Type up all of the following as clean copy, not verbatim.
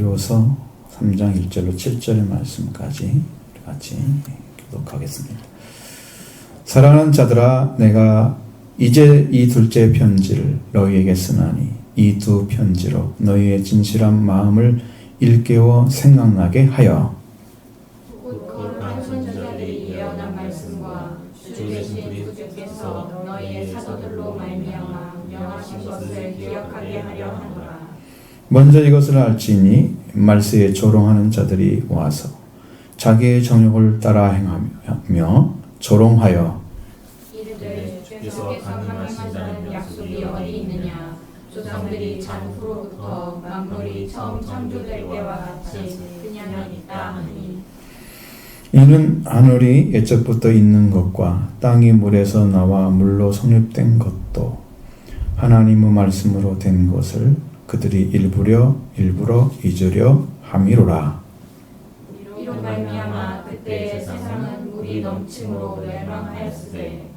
고린도후서 3장 1절로 7절의 말씀까지 같이 교독하겠습니다. 사랑하는 자들아, 내가 이제 이 둘째 편지를 너희에게 쓰나니 이 두 편지로 너희의 진실한 마음을 일깨워 생각나게 하여 거룩한 선지자들이 예언한 말씀과 주 되신 그리스도께서 너희의 사도들로 말미암아 명하신 것을 기억하게 하려 하노라. 먼저 이것을 알지니 말세에 조롱하는 자들이 와서 자기의 정욕을 따라 행하며 조롱하여 이르되 주께서 강림하신다는 약속이 어디 있느냐. 조상들이 자후로부터 만물이 처음 창조될 때와 같이 그냥 있다 하니 이는 하늘이 옛적부터 있는 것과 땅이 물에서 나와 물로 성립된 것도 하나님의 말씀으로 된 것을 그들이 일부러 잊으려 함이로라. 이로 말미암아 그때의 세상은 물이 넘침으로 멸망하였으되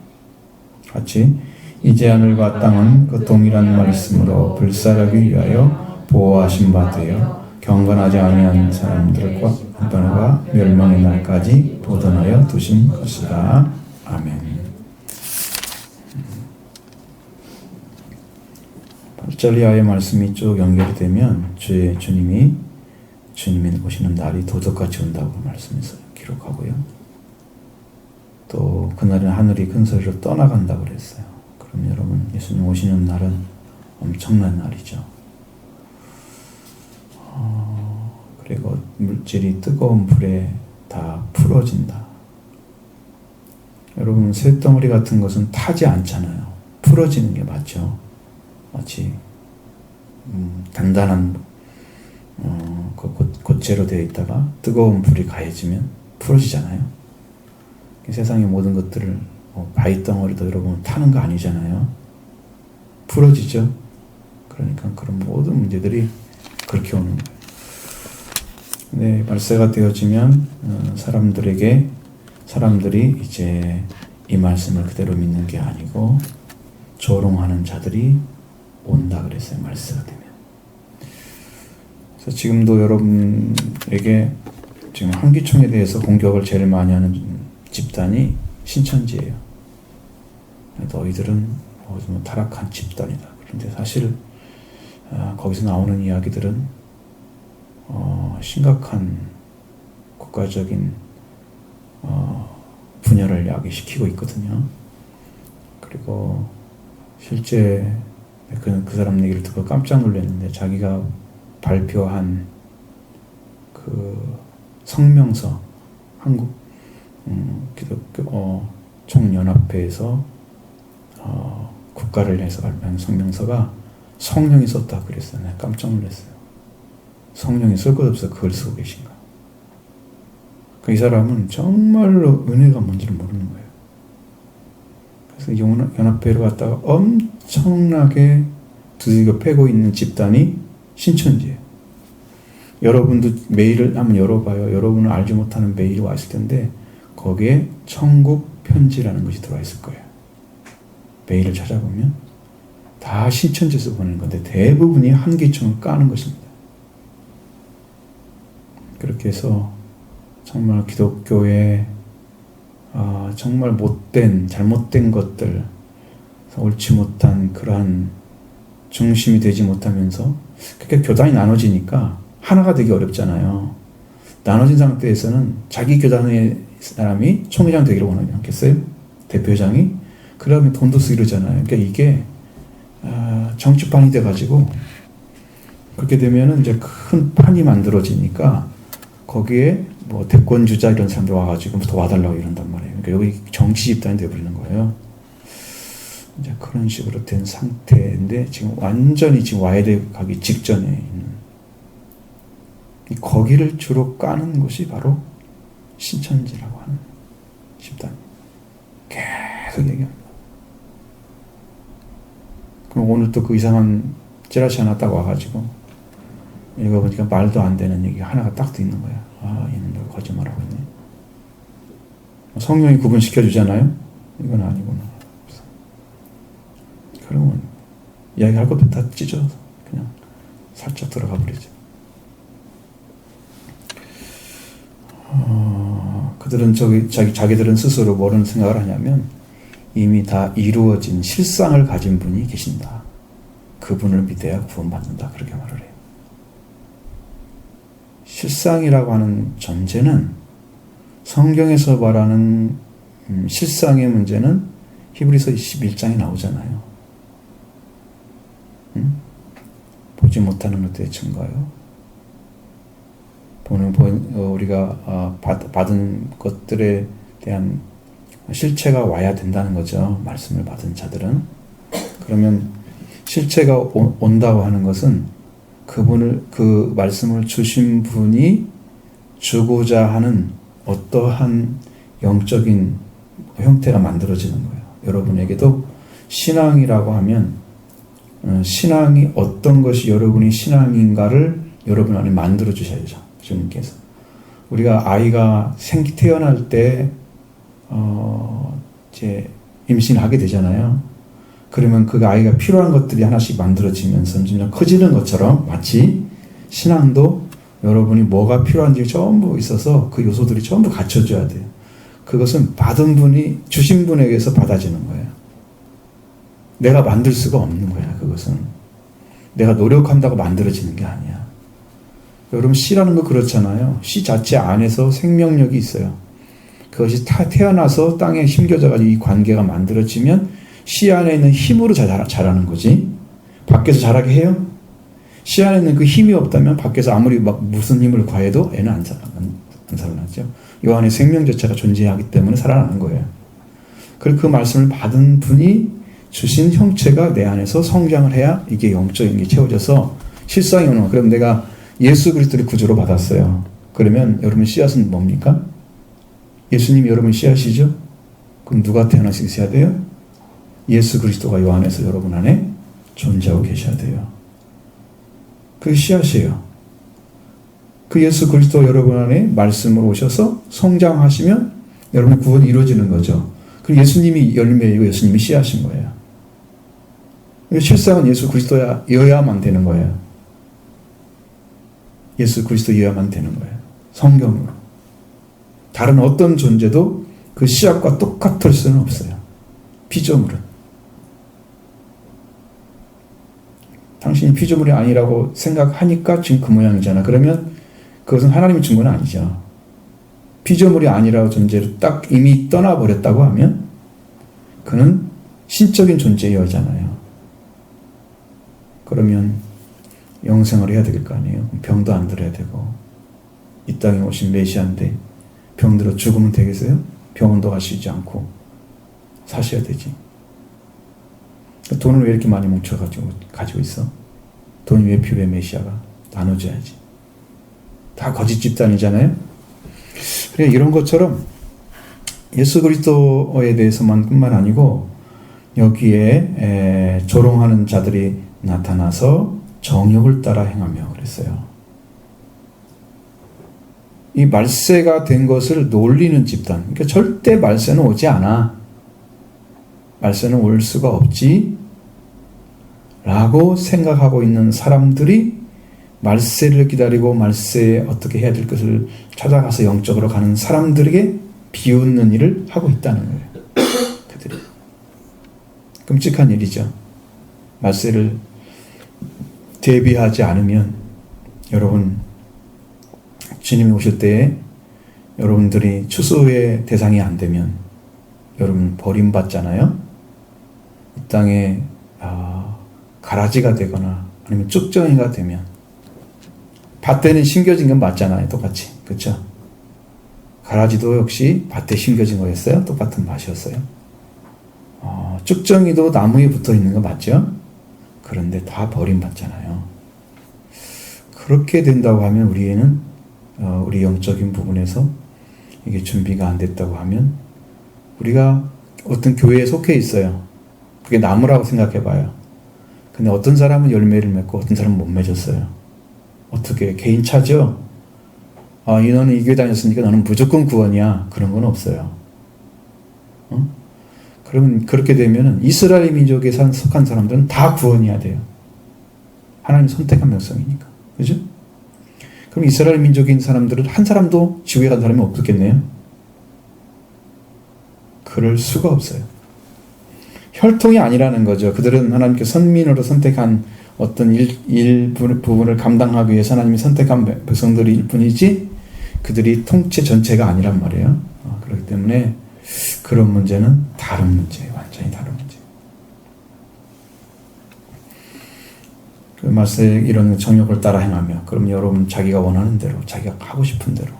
같이 이제 하늘과 땅은 그 동일한 말씀으로 불살하기 위하여 보호하신 바 되어 경건하지 아니한 사람들과 변화가 멸망의 날까지 보존하여 두신 것이다. 아멘. 8절 이하의 말씀이 쭉 연결이 되면 주님이 오시는 날이 도적같이 온다고 말씀해서 기록하고요. 또 그날은 하늘이 큰 소리로 떠나간다고 그랬어요. 그럼 여러분, 예수님 오시는 날은 엄청난 날이죠. 그리고 물질이 뜨거운 불에 다 풀어진다. 여러분, 쇳덩어리 같은 것은 타지 않잖아요. 풀어지는 게 맞죠. 마치 단단한 고체로 되어 있다가 뜨거운 불이 가해지면 풀어지잖아요. 세상의 모든 것들을 바위덩어리도 여러분 타는 거 아니잖아요. 풀어지죠. 그러니까 그런 모든 문제들이 그렇게 오는 거예요. 네, 말세가 되어지면 사람들이 이제 이 말씀을 그대로 믿는 게 아니고 조롱하는 자들이 온다 그랬어요. 말세가 되면. 그래서 지금도 여러분에게 지금 한기총에 대해서 공격을 제일 많이 하는 집단이 신천지예요. 너희들은 타락한 집단이다. 그런데 사실 거기서 나오는 이야기들은 심각한 국가적인 분열을 야기시키고 있거든요. 그리고 실제 그 사람 얘기를 듣고 깜짝 놀랐는데 자기가 발표한 그 성명서, 한국 기독교 총연합회에서 국가를 위해서 발표한 성명서가 성령이 썼다 그랬어요. 내가 깜짝 놀랐어요. 성령이 쓸 것 없어 그걸 쓰고 계신가. 이 사람은 정말로 은혜가 뭔지를 모르는 거예요. 그래서 연합회를 갖다가 엄청나게 두들겨 패고 있는 집단이 신천지예요. 여러분도 메일을 한번 열어봐요. 여러분은 알지 못하는 메일이 와 있을 텐데 거기에 천국 편지라는 것이 들어와 있을 거예요. 메일을 찾아보면 다 신천지에서 보내는 건데 대부분이 한기총을 까는 것입니다. 그렇게 해서 정말 기독교의 정말 잘못된 것들, 옳지 못한 그러한 중심이 되지 못하면서 그렇게 교단이 나눠지니까 하나가 되기 어렵잖아요. 나눠진 상태에서는 자기 교단의 사람이 총회장 되기를 원하지 않겠어요? 대표장이? 그러면 돈도 쓰고 이러잖아요. 그러니까 이게 정치판이 돼가지고 그렇게 되면은 이제 큰 판이 만들어지니까 거기에 뭐 대권주자 이런 사람들 와가지고 도와달라고 이런단 말이에요. 그러니까 여기 정치 집단이 되어버리는 거예요. 이제 그런 식으로 된 상태인데 지금 완전히 지금 와해돼 가기 직전에 있는 거기를 주로 까는 곳이 바로 신천지라고 하는 집단. 계속 얘기합니다. 그럼 오늘 또 그 이상한 찌라시 하나 딱 와가지고 읽어보니까 말도 안 되는 얘기가 하나가 딱 돼 있는 거야. 얘는 거짓말하고 있네. 성령이 구분시켜주잖아요. 이건 아니구나. 그러면 이야기할 것도 다 찢어서 그냥 살짝 들어가 버리죠. 그들은 자기들은 스스로 뭐라는 생각을 하냐면 이미 다 이루어진 실상을 가진 분이 계신다. 그분을 믿어야 구원받는다. 그렇게 말을 해요. 실상이라고 하는 존재는 성경에서 말하는 실상의 문제는 히브리서 11장에 나오잖아요. 보지 못하는 것들의 증거요. 우리가 받은 것들에 대한 실체가 와야 된다는 거죠. 말씀을 받은 자들은. 그러면 실체가 온다고 하는 것은 그 말씀을 주신 분이 주고자 하는 어떠한 영적인 형태가 만들어지는 거예요. 여러분에게도 신앙이라고 하면 신앙이 어떤 것이 여러분이 신앙인가를 여러분 안에 만들어 주셔야죠. 주님께서. 우리가 아이가 태어날 때 이제 임신하게 되잖아요. 그러면 그 아이가 필요한 것들이 하나씩 만들어지면서 점점 커지는 것처럼 마치 신앙도 여러분이 뭐가 필요한지 전부 있어서 그 요소들이 전부 갖춰져야 돼요. 그것은 받은 분이 주신 분에게서 받아지는 거예요. 내가 만들 수가 없는 거야. 그것은 내가 노력한다고 만들어지는 게 아니야. 여러분 씨라는 거 그렇잖아요. 씨 자체 안에서 생명력이 있어요. 그것이 태어나서 땅에 심겨져가지고 이 관계가 만들어지면 씨 안에 있는 힘으로 자라는 거지. 밖에서 자라게 해요? 씨 안에 있는 그 힘이 없다면 밖에서 아무리 막 무슨 힘을 과해도 애는 안 살아나죠. 요 안에 생명 자체가 존재하기 때문에 살아나는 거예요. 그리고 그 말씀을 받은 분이 주신 형체가 내 안에서 성장을 해야 이게 영적인 게 채워져서 실상이 오는 거예요. 그럼 내가 예수 그리스도를 구주로 받았어요. 그러면 여러분 씨앗은 뭡니까? 예수님이 여러분 씨앗이죠? 그럼 누가 태어나서 있어야 돼요? 예수 그리스도가 요 안에서 여러분 안에 존재하고 계셔야 돼요. 그게 씨앗이에요. 그 예수 그리스도 여러분 안에 말씀으로 오셔서 성장하시면 여러분의 구원이 이루어지는 거죠. 그리고 예수님이 열매이고 예수님이 씨앗인 거예요. 실상은 예수 그리스도여야만 되는 거예요. 예수 그리스도여야만 되는 거예요. 성경으로. 다른 어떤 존재도 그 씨앗과 똑같을 수는 없어요. 피조물은. 당신이 피조물이 아니라고 생각하니까 지금 그 모양이잖아. 그러면 그것은 하나님이 준 건 아니죠. 피조물이 아니라고 존재로 딱 이미 떠나버렸다고 하면 그는 신적인 존재여잖아요. 그러면 영생을 해야 될 거 아니에요. 병도 안 들어야 되고 이 땅에 오신 메시아인데 병들어 죽으면 되겠어요? 병원도 가시지 않고 사셔야 되지. 돈을 왜 이렇게 많이 가지고 있어? 돈이 왜 필요해? 메시아가 나눠줘야지. 다 거짓 집단이잖아요. 그래 이런 것처럼 예수 그리스도에 대해서만 뿐만 아니고 여기에 조롱하는 자들이 나타나서 정욕을 따라 행하며 그랬어요. 이 말세가 된 것을 놀리는 집단. 그러니까 절대 말세는 오지 않아. 말세는 올 수가 없지. 라고 생각하고 있는 사람들이 말세를 기다리고 말세에 어떻게 해야 될 것을 찾아가서 영적으로 가는 사람들에게 비웃는 일을 하고 있다는 거예요. 그들이. 끔찍한 일이죠. 말세를 대비하지 않으면 여러분 주님이 오실 때에 여러분들이 추수의 대상이 안 되면 여러분 버림받잖아요. 이 땅에 가라지가 되거나 아니면 쭉정이가 되면 밭에는 심겨진 건 맞잖아요. 똑같이. 그렇죠? 가라지도 역시 밭에 심겨진 거였어요. 똑같은 맛이었어요. 쭉정이도 나무에 붙어 있는 거 맞죠? 그런데 다 버림받잖아요. 그렇게 된다고 하면 우리는 우리 영적인 부분에서 이게 준비가 안 됐다고 하면 우리가 어떤 교회에 속해 있어요. 그게 나무라고 생각해 봐요. 근데 어떤 사람은 열매를 맺고 어떤 사람은 못 맺었어요. 어떻게? 개인 차죠? 너는 이 교회 다녔으니까 너는 무조건 구원이야. 그런 건 없어요. 그러면 그렇게 되면 이스라엘 민족에 속한 사람들은 다 구원해야 돼요. 하나님 선택한 백성이니까. 그죠? 그럼 이스라엘 민족인 사람들은 한 사람도 지구에 간 사람이 없었겠네요. 그럴 수가 없어요. 혈통이 아니라는 거죠. 그들은 하나님께 선민으로 선택한 어떤 부분을 감당하기 위해서 하나님이 선택한 백성들일 뿐이지 그들이 통체 전체가 아니란 말이에요. 그렇기 때문에 그런 문제는 다른 문제예요. 완전히 다른 문제. 그 말세 이런 정욕을 따라 행하며 그럼 여러분 자기가 원하는 대로 자기가 하고 싶은 대로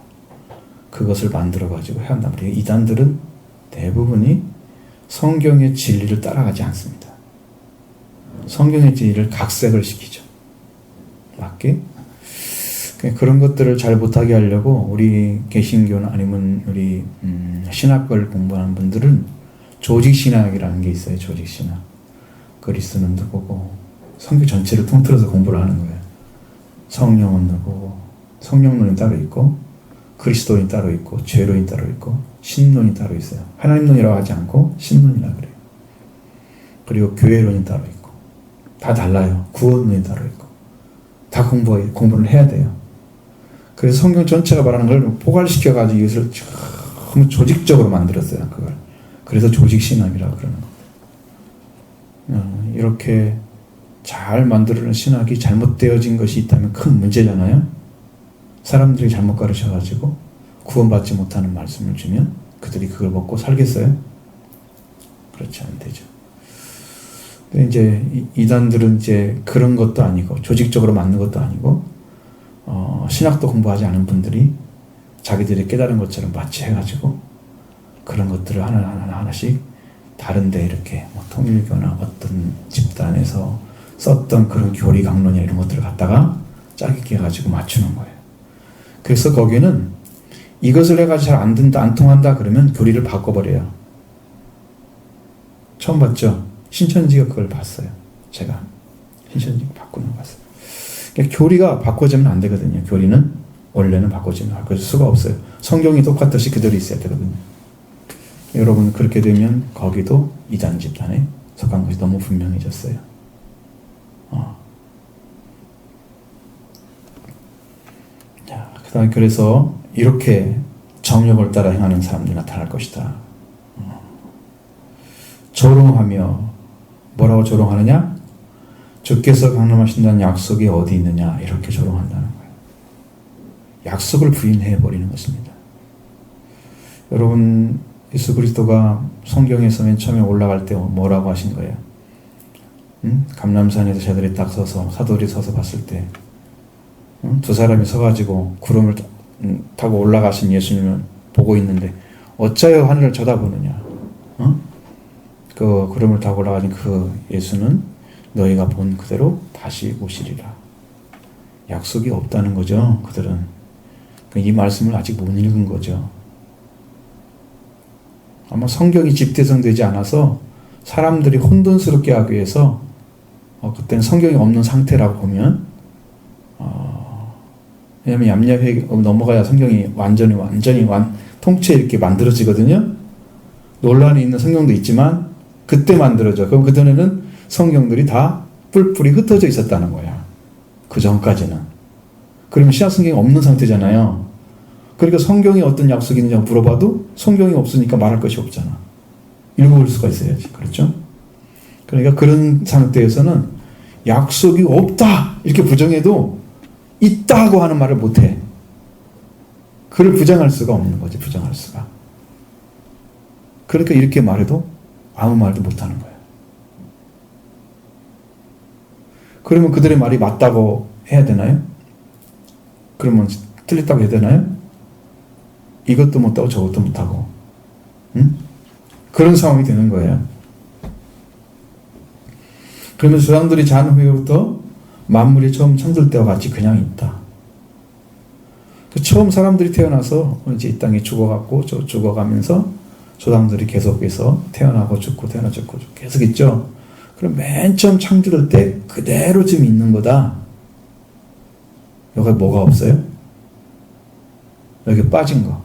그것을 만들어 가지고 해야 한단 말이에요. 이단들은 대부분이 성경의 진리를 따라가지 않습니다. 성경의 진리를 각색을 시키죠. 맞게. 그런 것들을 잘 못하게 하려고 우리 개신교나 아니면 우리 신학을 공부하는 분들은 조직신학이라는 게 있어요. 조직신학. 그리스도는 누구고 성경 전체를 통틀어서 공부를 하는 거예요. 성령은 누구고 성령론이 따로 있고 그리스도인이 따로 있고 죄론이 따로 있고 신론이 따로 있어요. 하나님론이라고 하지 않고 신론이라고 그래요. 그리고 교회론이 따로 있고 다 달라요. 구원론이 따로 있고 다 공부를 해야 돼요. 그래서 성경 전체가 말하는 걸 포괄시켜가지고 이것을 너무 조직적으로 만들었어요. 그걸. 그래서 조직신학이라고 그러는 겁니다. 이렇게 잘 만들어낸 신학이 잘못되어진 것이 있다면 큰 문제잖아요. 사람들이 잘못 가르쳐가지고 구원받지 못하는 말씀을 주면 그들이 그걸 먹고 살겠어요? 그렇지 안 되죠. 근데 이제 이단들은 이제 그런 것도 아니고 조직적으로 만든 것도 아니고 신학도 공부하지 않은 분들이 자기들이 깨달은 것처럼 마치 해가지고 그런 것들을 하나씩 다른데 이렇게 뭐 통일교나 어떤 집단에서 썼던 그런 교리 강론이나 이런 것들을 갖다가 짜깁기 해가지고 맞추는 거예요. 그래서 거기는 이것을 해가지고 잘 안 된다, 안 통한다 그러면 교리를 바꿔버려요. 처음 봤죠? 신천지가 그걸 봤어요. 제가 신천지가 바꾸는 거 봤어요. 그러니까 교리가 바꿔지면 안 되거든요. 교리는 원래는 바꿔지면 바꿔질 수가 없어요. 성경이 똑같듯이 그대로 있어야 되거든요. 여러분 그렇게 되면 거기도 이단 집단에 속한 것이 너무 분명해졌어요. 자, 그다음에 그래서 이렇게 정욕을 따라 행하는 사람들이 나타날 것이다. 조롱하며 뭐라고 조롱하느냐? 주께서 강림하신다는 약속이 어디 있느냐? 이렇게 조롱한다는 거예요. 약속을 부인해버리는 것입니다. 여러분 예수 그리스도가 성경에서 맨 처음에 올라갈 때 뭐라고 하신 거예요? 감람산에서 저들이 딱 서서 사도들이 서서 봤을 때 두 사람이 서가지고 구름을 타고 올라가신 예수님을 보고 있는데 어찌하여 하늘을 쳐다보느냐? 그 구름을 타고 올라가신 그 예수는 너희가 본 그대로 다시 오시리라. 약속이 없다는 거죠. 그들은 이 말씀을 아직 못 읽은 거죠. 아마 성경이 집대성되지 않아서 사람들이 혼돈스럽게 하기 위해서 그때는 성경이 없는 상태라고 보면 왜냐하면 얌얌하게 넘어가야 성경이 완전히 통째 이렇게 만들어지거든요. 논란이 있는 성경도 있지만 그때 만들어져. 그럼 그전에는 성경들이 다 뿔뿔이 흩어져 있었다는 거야. 그 전까지는. 그러면 신약 성경이 없는 상태잖아요. 그러니까 성경이 어떤 약속이 있느냐고 물어봐도 성경이 없으니까 말할 것이 없잖아. 읽어볼 수가 있어야지. 그렇죠? 그러니까 그런 상태에서는 약속이 없다 이렇게 부정해도 있다고 하는 말을 못해. 그를 부정할 수가 없는 거지. 부정할 수가. 그러니까 이렇게 말해도 아무 말도 못하는 거예요. 그러면 그들의 말이 맞다고 해야 되나요? 그러면 틀렸다고 해야 되나요? 이것도 못하고 저것도 못하고 그런 상황이 되는 거예요. 그러면서 조상들이 잔 후에부터 만물이 처음 창조될 때와 같이 그냥 있다. 처음 사람들이 태어나서 이제 이 땅에 죽어갔고 죽어가면서 조상들이 계속해서 태어나고 죽고 태어나고 죽고 계속 있죠. 그럼 맨 처음 창조될 때 그대로 지금 있는 거다. 여기 뭐가 없어요? 여기 빠진 거.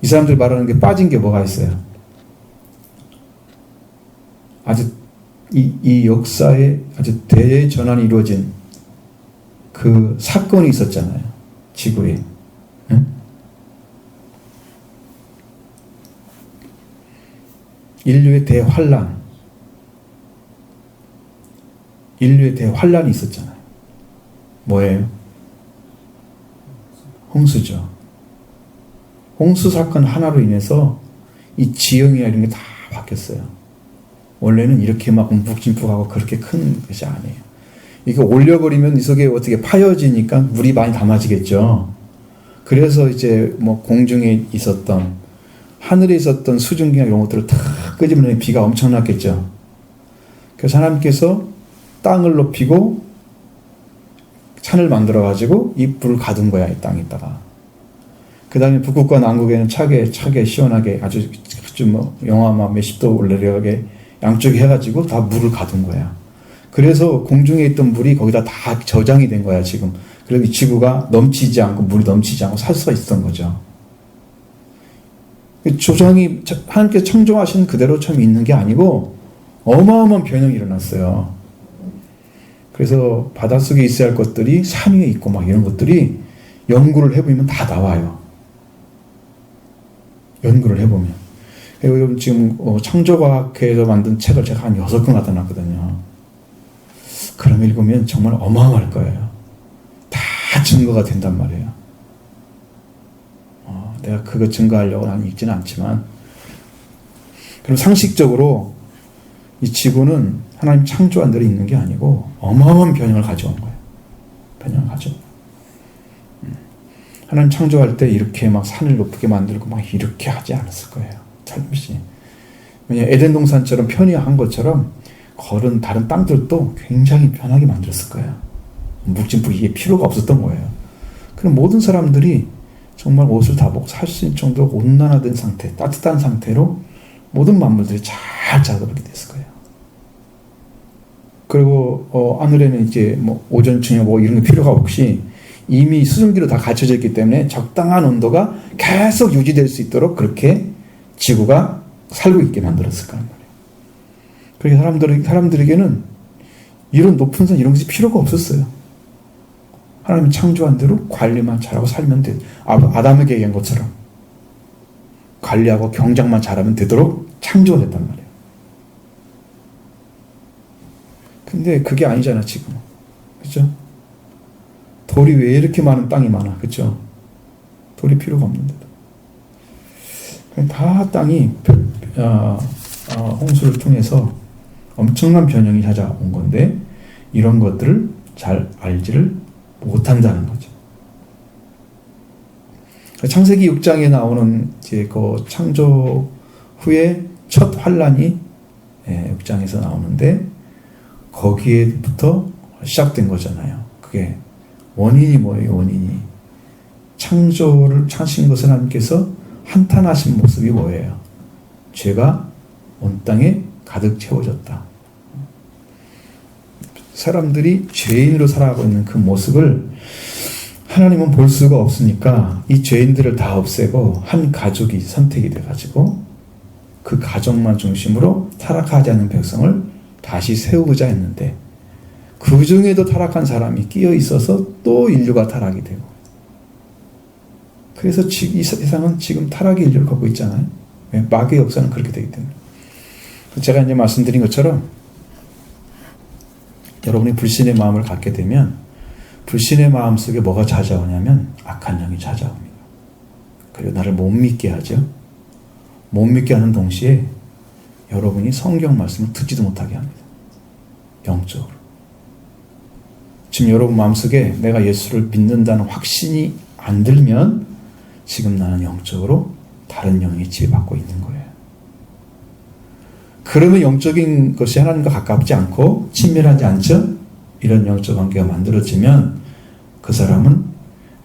이 사람들 말하는 게 빠진 게 뭐가 있어요? 아주 이 역사에 아주 대전환이 이루어진 그 사건이 있었잖아요. 지구에. 인류의 대환란, 인류의 대환란이 있었잖아요. 뭐예요? 홍수죠. 홍수 사건 하나로 인해서 이 지형이나 이런 게 다 바뀌었어요. 원래는 이렇게 막 움푹짐푹하고 그렇게 큰 것이 아니에요. 이거 올려버리면 이 속에 어떻게 파여지니까 물이 많이 담아지겠죠. 그래서 이제 뭐 공중에 있었던, 하늘에 있었던 수증기나 이런 것들을 다 끄집어내면 비가 엄청났겠죠. 그래서 하나님께서 땅을 높이고 산을 만들어가지고 이 불을 가둔 거야, 이 땅에다가. 그 다음에 북극과 남극에는 차게 시원하게 아주 뭐 영하 몇십 도 올라가게 양쪽에 해가지고 다 물을 가둔 거야. 그래서 공중에 있던 물이 거기다 다 저장이 된 거야, 지금. 그래서 이 지구가 넘치지 않고, 물이 넘치지 않고 살 수가 있었던 거죠. 조정이, 하나님께서 창조하신 그대로 처음 있는 게 아니고, 어마어마한 변형이 일어났어요. 그래서 바닷속에 있어야 할 것들이 산 위에 있고 막 이런 것들이 연구를 해보면 다 나와요. 연구를 해보면. 그리고 지금 창조과학회에서 만든 책을 제가 한 6권 갖다 놨거든요. 그럼 읽으면 정말 어마어마할 거예요. 다 증거가 된단 말이에요. 내가 그거 증거하려고 나는 읽지는 않지만, 그럼 상식적으로 이 지구는 하나님 창조한 대로 있는 게 아니고 어마어마한 변형을 가져온 거예요. 변형을 가져온 거예요. 하나님 창조할 때 이렇게 막 산을 높게 만들고 막 이렇게 하지 않았을 거예요. 살며시. 왜냐, 에덴 동산처럼 편의한 것처럼 걸은 다른 땅들도 굉장히 편하게 만들었을 거예요. 묵진푹 이게 필요가 없었던 거예요. 그럼 모든 사람들이 정말 옷을 다 벗고 살 수 있는 정도로 온난화된 상태, 따뜻한 상태로 모든 만물들이 잘 자라게 됐을 거예요. 그리고 하늘에는 이제 뭐 오존층이나 뭐 이런 게 필요가 없이 이미 수증기로 다 갖춰져 있기 때문에 적당한 온도가 계속 유지될 수 있도록 그렇게 지구가 살고 있게 만들었을 거란 말이에요. 그러니까 사람들에게는 이런 높은 산 이런 것이 필요가 없었어요. 하나님이 창조한 대로 관리만 잘하고 살면 돼. 아담에게 얘기한 것처럼 관리하고 경작만 잘하면 되도록 창조가 됐단 말이에요. 근데 그게 아니잖아, 지금. 그렇죠? 돌이 왜 이렇게 많은 땅이 많아? 그렇죠? 돌이 필요가 없는데도. 다 땅이 홍수를 통해서 엄청난 변형이 찾아온 건데 이런 것들을 잘 알지를 못한다는 거죠. 창세기 6장에 나오는 이제 그 창조 후에 첫 환란이 6장에서 나오는데 거기에부터 시작된 거잖아요. 그게 원인이 뭐예요? 원인이 창조를 창신 것을 하나님께서 한탄하신 모습이 뭐예요? 죄가 온 땅에 가득 채워졌다. 사람들이 죄인으로 살아가고 있는 그 모습을 하나님은 볼 수가 없으니까 이 죄인들을 다 없애고 한 가족이 선택이 돼가지고 그 가족만 중심으로 타락하지 않는 백성을 다시 세우고자 했는데 그 중에도 타락한 사람이 끼어 있어서 또 인류가 타락이 되고, 그래서 이 세상은 지금 타락의 인류를 걷고 있잖아요. 마귀의 역사는 그렇게 되기 때문에. 제가 이제 말씀드린 것처럼 여러분이 불신의 마음을 갖게 되면 불신의 마음 속에 뭐가 찾아오냐면 악한 영이 찾아옵니다. 그리고 나를 못 믿게 하죠. 못 믿게 하는 동시에 여러분이 성경 말씀을 듣지도 못하게 합니다. 영적으로. 지금 여러분 마음속에 내가 예수를 믿는다는 확신이 안 들면 지금 나는 영적으로 다른 영이 지배받고 있는 거예요. 그러면 영적인 것이 하나님과 가깝지 않고 친밀하지 않죠? 이런 영적 관계가 만들어지면 그 사람은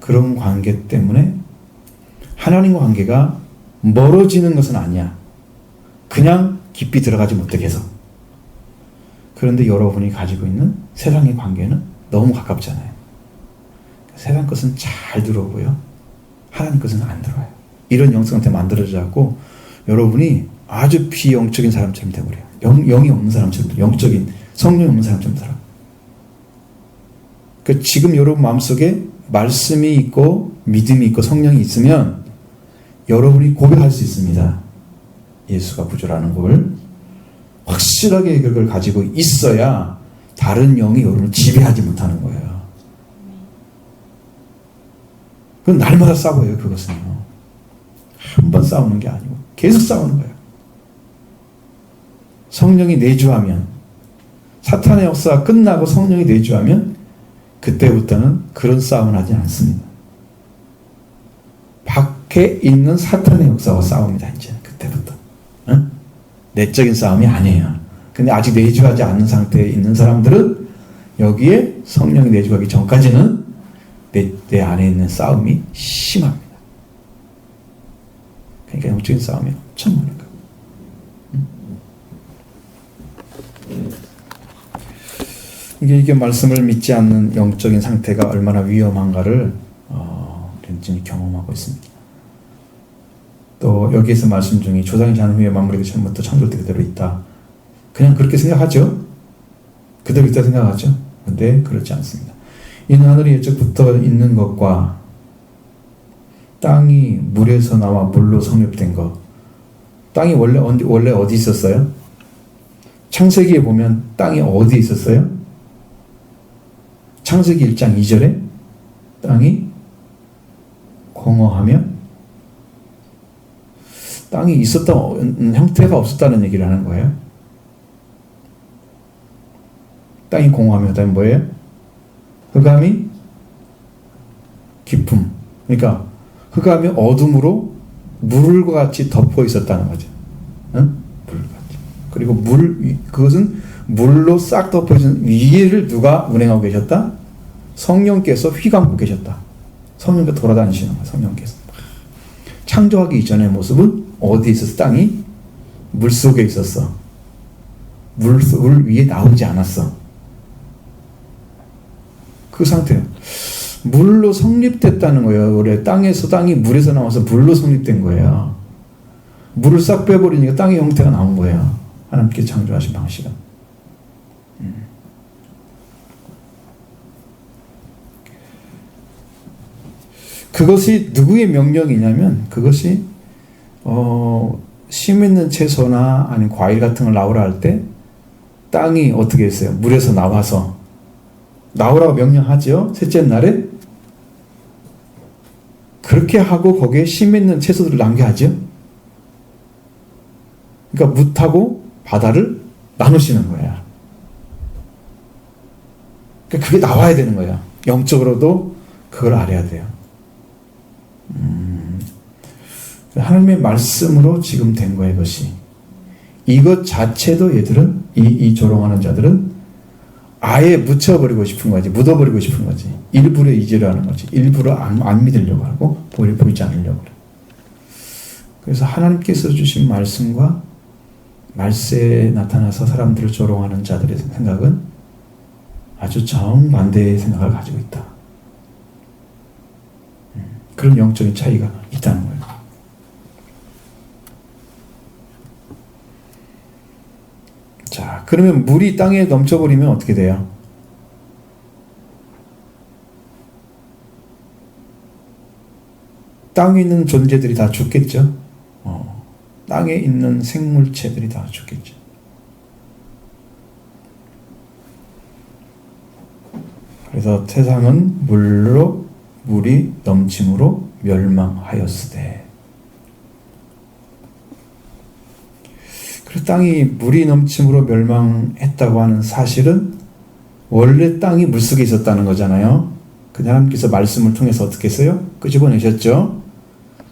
그런 관계 때문에 하나님과 관계가 멀어지는 것은 아니야. 그냥 깊이 들어가지 못하게 해서. 그런데 여러분이 가지고 있는 세상의 관계는 너무 가깝잖아요. 세상 것은 잘 들어오고요. 하나님 것은 안 들어와요. 이런 영성 상태 만들어져갖고 여러분이 아주 비영적인 사람처럼 되어버려요. 영이 없는 사람처럼, 영적인 성령이 없는 사람처럼 살아. 그러니까 지금 여러분 마음속에 말씀이 있고 믿음이 있고 성령이 있으면 여러분이 고백할 수 있습니다. 예수가 구주라는 걸 확실하게 그걸 가지고 있어야 다른 영이 여러분을 지배하지 못하는 거예요. 그건 날마다 싸워요. 그것은요. 한 번 싸우는 게 아니고 계속 싸우는 거예요. 성령이 내주하면, 사탄의 역사가 끝나고 성령이 내주하면 그때부터는 그런 싸움을 하지 않습니다. 밖에 있는 사탄의 역사와 싸웁니다. 이제 그때부터. 응? 내적인 싸움이 아니에요. 근데 아직 내주하지 않는 상태에 있는 사람들은 여기에 성령이 내주하기 전까지는 내 안에 있는 싸움이 심합니다. 그러니까 영적인 싸움이 엄청 많은 거예요. 이게 말씀을 믿지 않는 영적인 상태가 얼마나 위험한가를 우리는 경험하고 있습니다. 또 여기에서 말씀 중에 조상이 자는 후에 만물이 처음부터 창조될 때 그대로 있다. 그냥 그렇게 생각하죠. 그대로 있다 생각하죠. 그런데 그렇지 않습니다. 이는 하늘이 예적부터 있는 것과 땅이 물에서 나와 물로 성립된 것. 땅이 원래 어디 있었어요? 창세기에 보면 땅이 어디 있었어요? 창세기 1장 2절에 땅이 공허하며 땅이 있었던 형태가 없었다는 얘기를 하는 거예요. 땅이 공허하며 그다음에 뭐예요? 흑암이 깊음. 그러니까 흑암이 어둠으로 물과 같이 덮어 있었다는 거죠. 응? 물같이. 그리고 그것은 물로 싹 덮어진 위에를 누가 운행하고 계셨다? 성령께서 휘감고 계셨다. 성령께서 돌아다니시는 거예요. 성령께서. 창조하기 이전의 모습은 어디 있었어? 땅이 물 속에 있었어. 물 위에 나오지 않았어. 그 상태예요. 물로 성립됐다는 거예요. 원래 땅이 물에서 나와서 물로 성립된 거예요. 물을 싹 빼버리니까 땅의 형태가 나온 거예요. 하나님께 창조하신 방식은. 그것이 누구의 명령이냐면 그것이 심 있는 채소나 아니면 과일 같은 걸 나오라 할 때 땅이 어떻게 했어요? 물에서 나오라고 명령하죠. 셋째 날에 그렇게 하고 거기에 심 있는 채소들을 남겨하죠. 그러니까 무하고 바다를 나누시는 거야. 그러니까 그게 나와야 되는 거야. 영적으로도 그걸 알아야 돼요. 하나님의 말씀으로 지금 된 거예요. 이것이. 이것 자체도 얘들은 이 조롱하는 자들은 아예 묻혀버리고 싶은 거지. 묻어버리고 싶은 거지. 일부러 이지를 하는 거지. 일부러 안 믿으려고 하고 보이지 않으려고 그래. 그래서 하나님께서 주신 말씀과 말세에 나타나서 사람들을 조롱하는 자들의 생각은 아주 정반대의 생각을 가지고 있다. 그런 영적인 차이가 있다는 거예요. 자, 그러면 물이 땅에 넘쳐버리면 어떻게 돼요? 땅에 있는 존재들이 다 죽겠죠? 땅에 있는 생물체들이 다 죽겠죠. 그래서 세상은 물이 넘침으로 멸망하였으되. 그래서 땅이 물이 넘침으로 멸망했다고 하는 사실은 원래 땅이 물속에 있었다는 거잖아요. 그 하나님께서 말씀을 통해서 어떻게 했어요? 끄집어내셨죠.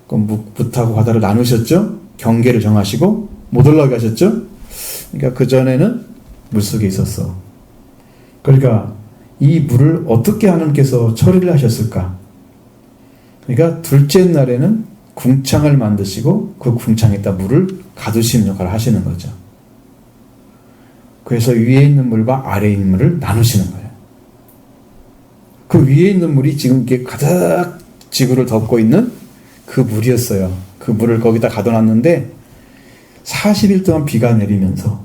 그럼 붓하고 바다를 나누셨죠. 경계를 정하시고 못 올라가게 하셨죠. 그러니까 그전에는 물속에 있었어. 그러니까 이 물을 어떻게 하나님께서 처리를 하셨을까? 그러니까 둘째 날에는 궁창을 만드시고 그 궁창에다 물을 가두시는 역할을 하시는 거죠. 그래서 위에 있는 물과 아래에 있는 물을 나누시는 거예요. 그 위에 있는 물이 지금 이렇게 가득 지구를 덮고 있는 그 물이었어요. 그 물을 거기다 가둬놨는데 40일 동안 비가 내리면서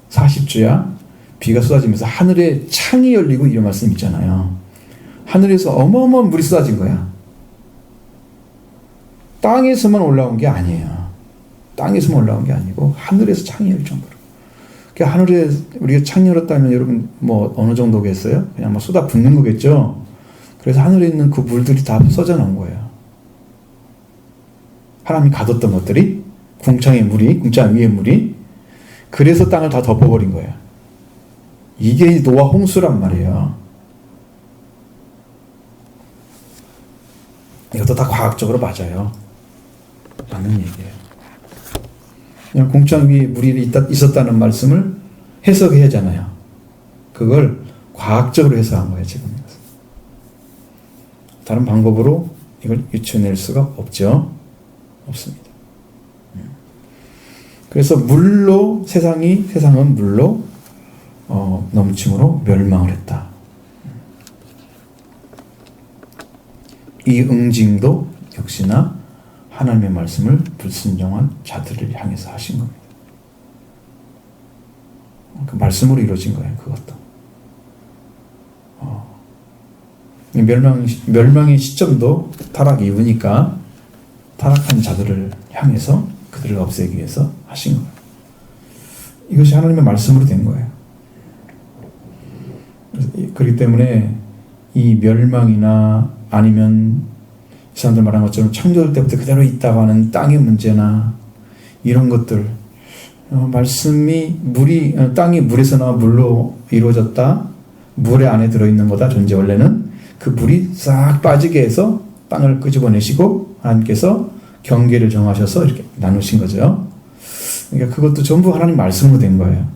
40주야 비가 쏟아지면서 하늘에 창이 열리고 이런 말씀 있잖아요. 하늘에서 어마어마한 물이 쏟아진 거야. 땅에서만 올라온 게 아니에요. 땅에서만 올라온 게 아니고 하늘에서 창이 열 정도로. 그 하늘에 우리가 창 열었다면 여러분 뭐 어느 정도겠어요? 그냥 막 쏟아 붓는 거겠죠. 그래서 하늘에 있는 그 물들이 다 쏟아 나온 거예요. 하나님이 가뒀던 것들이 궁창의 물이, 궁창 위의 물이, 그래서 땅을 다 덮어버린 거예요. 이게 노아 홍수란 말이에요. 이것도 다 과학적으로 맞아요. 맞는 얘기예요. 그냥 궁창 위에 물이 있었다는 말씀을 해석해야 하잖아요. 그걸 과학적으로 해석한 거예요, 지금. 다른 방법으로 이걸 유추해낼 수가 없죠. 없습니다. 그래서 물로 세상은 물로 넘침으로 멸망을 했다. 이 응징도 역시나 하나님의 말씀을 불순종한 자들을 향해서 하신 겁니다. 그 말씀으로 이루어진 거예요. 그것도. 멸망의 시점도 타락 이후니까 타락한 자들을 향해서 그들을 없애기 위해서 하신 거예요. 이것이 하나님의 말씀으로 된 거예요. 그렇기 때문에 이 멸망이나 아니면 이 사람들 말한 것처럼 창조될 때부터 그대로 있다고 하는 땅의 문제나 이런 것들, 말씀이 땅이 물에서 나와 물로 이루어졌다, 물의 안에 들어있는 거다. 존재 원래는 그 물이 싹 빠지게 해서 땅을 끄집어내시고 하나님께서 경계를 정하셔서 이렇게 나누신 거죠. 그러니까 그것도 전부 하나님 말씀으로 된 거예요.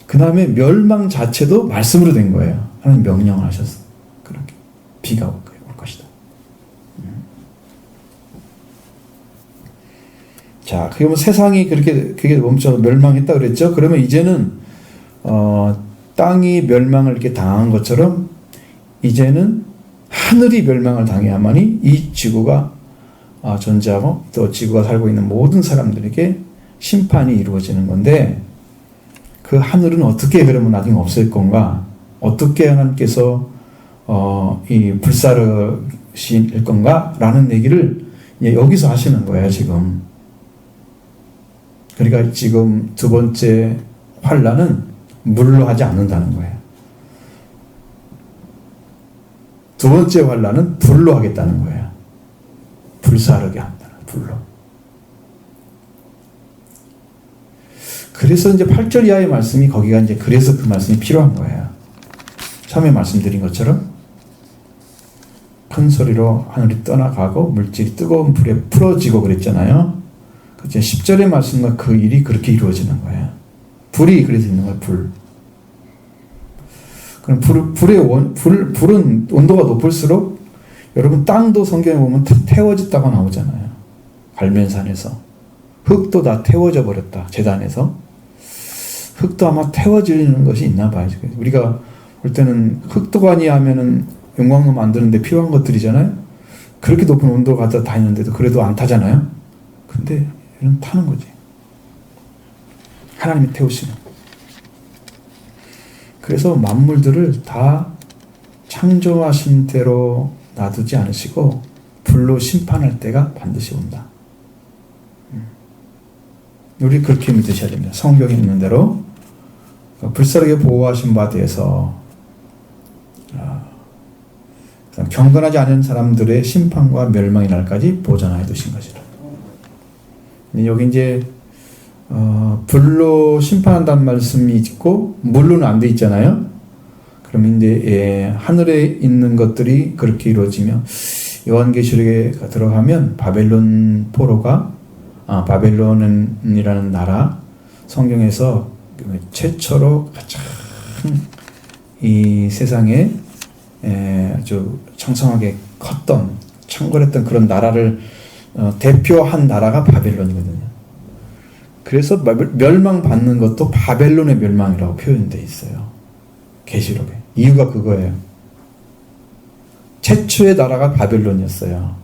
그 다음에 멸망 자체도 말씀으로 된 거예요. 하나님 명령을 하셔서 그렇게 비가 올 것이다. 자, 그러면 세상이 그게 멈춰 멸망했다 그랬죠. 그러면 이제는 땅이 멸망을 이렇게 당한 것처럼 이제는 하늘이 멸망을 당해야만이 이 지구가 존재하고 또 지구가 살고 있는 모든 사람들에게 심판이 이루어지는 건데, 그 하늘은 어떻게 그러면 나중에 없앨 건가? 어떻게 하나님께서 이 불사르실 건가? 라는 얘기를 여기서 하시는 거예요, 지금. 그러니까 지금 두 번째 환란은 물로 하지 않는다는 거예요. 두 번째 환란은 불로 하겠다는 거예요. 불사르게 한다는, 불로. 그래서 이제 8절 이하의 말씀이 거기가 이제 그래서 그 말씀이 필요한 거예요. 처음에 말씀드린 것처럼 큰 소리로 하늘이 떠나가고 물질이 뜨거운 불에 풀어지고 그랬잖아요. 그제 10절의 말씀과 그 일이 그렇게 이루어지는 거예요. 불이 그래서 있는 거예요, 불. 그럼 불은 온도가 높을수록 여러분 땅도 성경에 보면 태워졌다고 나오잖아요. 갈멜산에서. 흙도 다 태워져 버렸다. 제단에서. 흙도 아마 태워지는 것이 있나 봐요. 우리가 볼 때는 흙도관이 하면은 용광로 만드는데 필요한 것들이잖아요. 그렇게 높은 온도가 다 있는데도 그래도 안 타잖아요. 근데 이런 타는 거지. 하나님이 태우시는. 그래서 만물들을 다 창조하신 대로 놔두지 않으시고 불로 심판할 때가 반드시 온다. 우리 그렇게 믿으셔야 됩니다. 성경에 있는 대로 불사르게 보호하신 바에 대해서 경건하지 않은 사람들의 심판과 멸망의 날까지 보존하여 두신 것이라. 여기 이제 불로 심판한다는 말씀이 있고 물로는 안 돼 있잖아요. 그럼 이제 하늘에 있는 것들이 그렇게 이루어지며 요한계시록에 들어가면 바벨론 포로가 바벨론이라는 나라, 성경에서 최초로 가장 이 세상에 아주 창성하게 컸던, 창궐했던 그런 나라를 대표한 나라가 바벨론이거든요. 그래서 멸망받는 것도 바벨론의 멸망이라고 표현되어 있어요. 계시록에. 이유가 그거예요. 최초의 나라가 바벨론이었어요.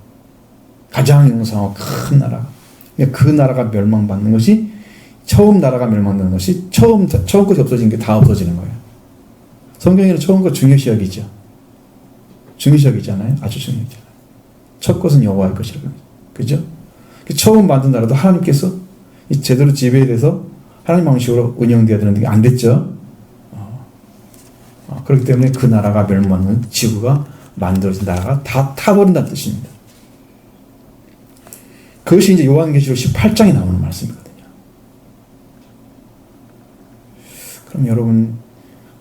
가장 영성하고 큰 나라. 그 나라가 멸망받는 것이, 처음 나라가 멸망되는 것이 처음 것이 없어진 게 다 없어지는 거예요. 성경에는 처음 것 중요시하기죠. 중요시하기잖아요. 아주 중요하잖아요. 첫 것은 여호와의 것이라고. 그죠? 처음 만든 나라도 하나님께서 제대로 지배돼서 하나님 방식으로 운영되어야 되는데 안 됐죠. 그렇기 때문에 그 나라가 멸망하는 지구가 만들어진 나라가 다 타버린다는 뜻입니다. 그것이 이제 요한계시록 18장에 나오는 말씀이거든요. 그럼 여러분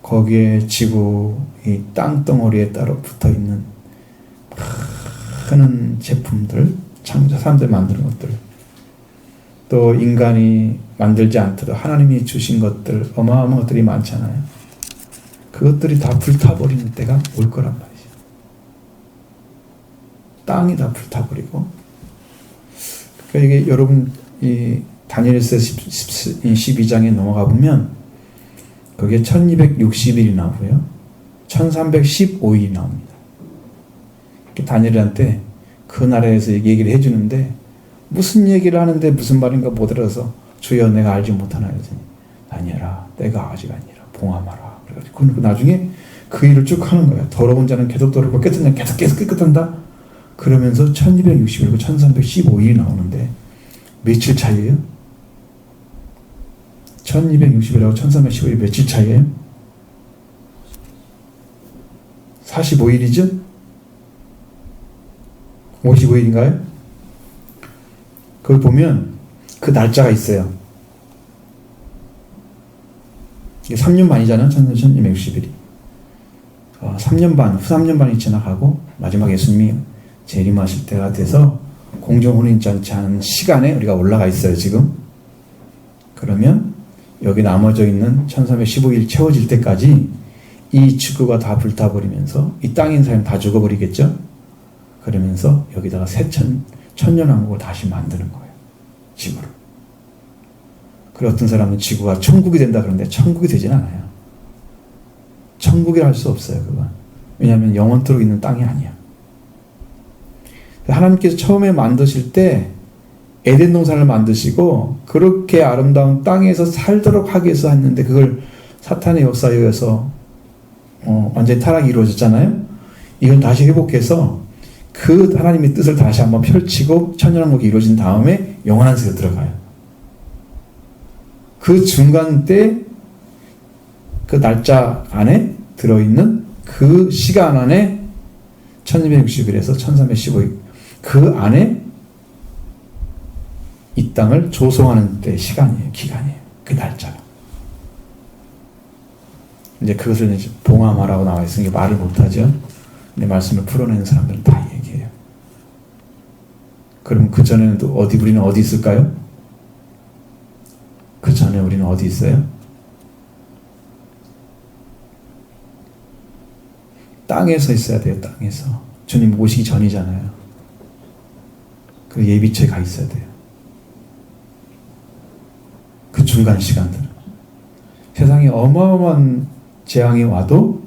거기에 지구 이 땅덩어리에 따로 붙어있는 많은 제품들, 창조 사람들이 만드는 것들, 또 인간이 만들지 않더라도 하나님이 주신 것들, 어마어마한 것들이 많잖아요. 그것들이 다 불타버리는 때가 올 거란 말이죠. 땅이 다 불타버리고. 그러니까 이게 여러분 이 다니엘서 12장에 넘어가 보면 거기에 1260일이 나오고요. 1315일이 나옵니다. 다니엘한테 그 나라에서 얘기를 해주는데 무슨 얘기를 하는데 무슨 말인가 못 알아서 주여 내가 알지 못하나 그러더니 다니엘아 때가 아직 아니라 봉함하라. 그래가지고 나중에 그 일을 쭉 하는 거예요. 더러운 자는 계속 더럽고 깨끗한 자는 계속 깨끗한다. 그러면서 1260일과 1315일이 나오는데 며칠 차이예요? 1260일하고 1315일 며칠 차이예요? 45일이죠? 55일인가요? 그걸 보면 그 날짜가 있어요. 이게 3년 반이잖아요. 1260일이. 3년 반, 후 3년 반이 지나가고 마지막 예수님이 재림하실 때가 돼서 공정혼인잔치 하는 시간에 우리가 올라가 있어요. 지금. 그러면 여기 나머져 있는 1315일 채워질 때까지 이 지구가 다 불타버리면서 이 땅에 있는 사람이 다 죽어버리겠죠? 그러면서 여기다가 천년왕국을 다시 만드는 거예요. 지구를. 그리고 어떤 사람은 지구가 천국이 된다 그러는데 천국이 되진 않아요. 천국이라 할 수 없어요. 그건. 왜냐하면 영원토록 있는 땅이 아니야. 하나님께서 처음에 만드실 때 에덴 동산을 만드시고 그렇게 아름다운 땅에서 살도록 하기 위해서 했는데 그걸 사탄의 역사에 의해서 완전히 타락이 이루어졌잖아요. 이걸 다시 회복해서 그 하나님의 뜻을 다시 한번 펼치고 천년왕국이 이루어진 다음에 영원한 세계로 들어가요. 그 중간 때 그 날짜 안에 들어있는 그 시간 안에 1260일에서 1315일 그 안에 이 땅을 조성하는 때 시간이에요. 기간이에요. 그 날짜가. 이제 그것을 이제 봉함하라고 나와 있으니까 말을 못하죠. 근데 말씀을 풀어내는 사람들은 다 얘기해요. 그럼 그 전에는 또 우리는 어디 있을까요? 그 전에 우리는 어디 있어요? 땅에서 있어야 돼요. 땅에서. 주님 오시기 전이잖아요. 그 예비처에 가 있어야 돼요. 그 중간 시간들은 세상에 어마어마한 재앙이 와도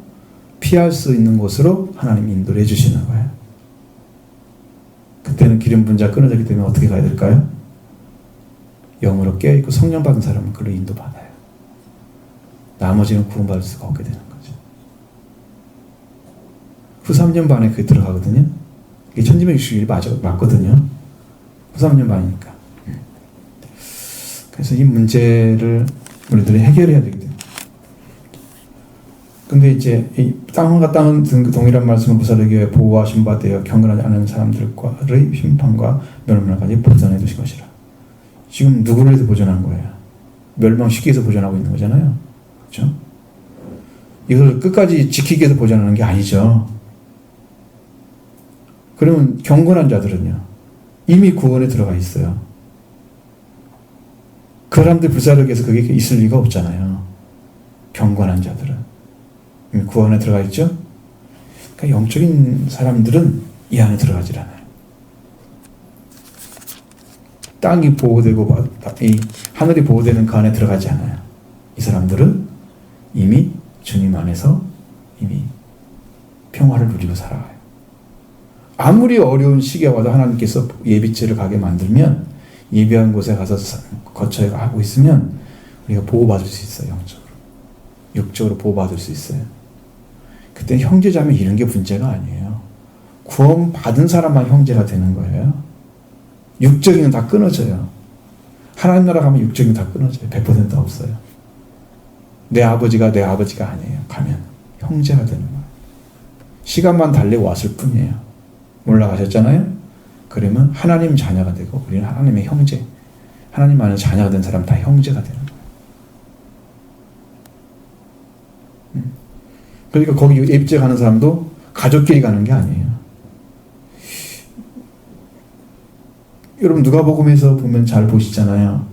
피할 수 있는 곳으로 하나님이 인도를 해주시는 거예요. 그때는 기름 분자 끊어졌기 때문에 어떻게 가야 될까요? 영으로 깨어있고 성령 받은 사람은 그로 인도받아요. 나머지는 구원받을 수가 없게 되는 거죠. 후 3년 반에 그게 들어가거든요. 이게 1260일이 맞거든요. 후 3년 반이니까. 그래서 이 문제를 우리들이 해결해야 되거든요. 근데 이제 이 땅과 땅은 동일한 말씀을 무사르게 보호하신 바 되어 경건하지 않은 사람들과의 심판과 멸망까지 보존해 두실 것이라. 지금 누구를 위해서 보존한 거예요? 멸망시키기 위해서 보존하고 있는 거잖아요. 그렇죠? 이걸 끝까지 지키기 위해서 보존하는 게 아니죠. 그러면 경건한 자들은요. 이미 구원에 들어가 있어요. 그 사람들 불사르기 위해서 그게 있을 리가 없잖아요. 경건한 자들은. 이미 구원에 들어가 있죠? 그러니까 영적인 사람들은 이 안에 들어가질 않아요. 땅이 보호되고 이 하늘이 보호되는 그 안에 들어가지 않아요. 이 사람들은 이미 주님 안에서 이미 평화를 누리고 살아가요. 아무리 어려운 시기가 와도 하나님께서 예비죄를 가게 만들면 예비한 곳에 가서 거처에 가고 있으면 우리가 보호받을 수 있어요. 영적으로. 육적으로 보호받을 수 있어요. 그때 형제자매 이런 게 문제가 아니에요. 구원 받은 사람만 형제가 되는 거예요. 육적인 건 다 끊어져요. 하나님 나라 가면 육적인 다 끊어져요. 100% 없어요. 내 아버지가 내 아버지가 아니에요. 가면 형제가 되는 거예요. 시간만 달리고 왔을 뿐이에요. 올라가셨잖아요. 그러면 하나님 자녀가 되고 우리는 하나님의 형제, 하나님 안에 자녀가 된 사람 다 형제가 되는 거예요. 그러니까 거기 입제 가는 사람도 가족끼리 가는 게 아니에요. 여러분 누가복음에서 보면 잘 보시잖아요.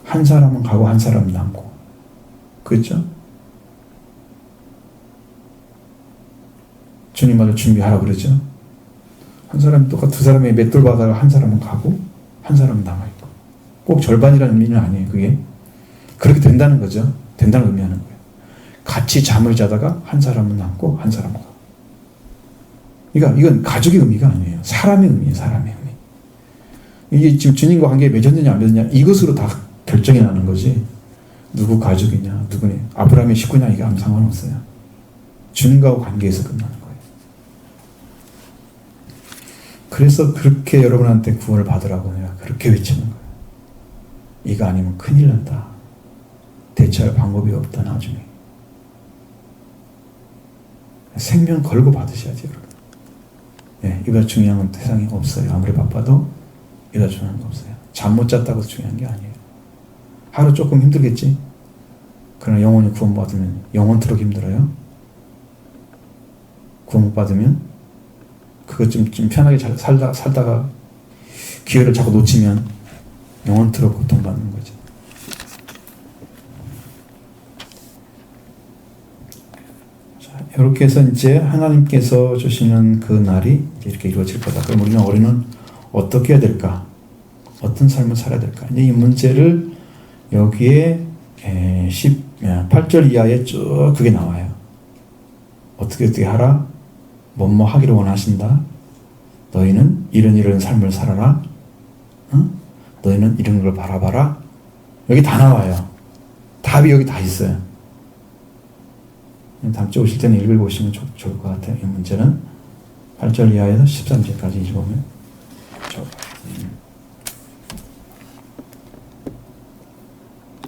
한 사람은 가고 한 사람은 남고. 그렇죠? 주님마다 준비하라 그러죠. 한 사람이 똑같 두 사람의 맷돌 받아가 한 사람은 가고 한 사람은 남아있고. 꼭 절반이라는 의미는 아니에요. 그게 그렇게 된다는 거죠. 된다는 의미하는 거예요. 같이 잠을 자다가 한 사람은 남고 한 사람은 가고. 그러니까 이건 가족의 의미가 아니에요. 사람의 의미예요. 사람의 의미. 이게 지금 주님과 관계에 맺었느냐 안 맺었느냐 이것으로 다 결정이 나는 거지. 누구 가족이냐 누구냐 아브라함의 식구냐 이게 아무 상관없어요. 주님과 관계에서 끝나는 거예요. 그래서 그렇게 여러분한테 구원을 받으라고 내가 그렇게 외치는 거예요. 이거 아니면 큰일 난다. 대처할 방법이 없다 나중에. 생명 걸고 받으셔야지 여러분. 예, 이보다 중요한 건 세상에 없어요. 아무리 바빠도 이보다 중요한 거 없어요. 잠 못 잤다고 중요한 게 아니에요. 하루 조금 힘들겠지? 그러나 영원히 구원받으면 영원토록 힘들어요? 구원 못 받으면 그것 좀 편하게 잘 살다가 기회를 자꾸 놓치면 영원토록 고통받는 거죠. 자, 이렇게 해서 이제 하나님께서 주시는 그 날이 이렇게 이루어질 거다. 그럼 우리는 어떻게 해야 될까? 어떤 삶을 살아야 될까? 이제 이 문제를 여기에 18절 이하에 쭉 그게 나와요. 어떻게 하라? 뭐뭐 하기를 원하신다. 너희는 이런 삶을 살아라. 응? 너희는 이런 걸 바라봐라. 여기 다 나와요. 답이 여기 다 있어요. 다음 주에 오실 때는 읽어보시면 좋을 것 같아요. 이 문제는 8절 이하에서 13절까지 읽어보면 좋을 것 같아요.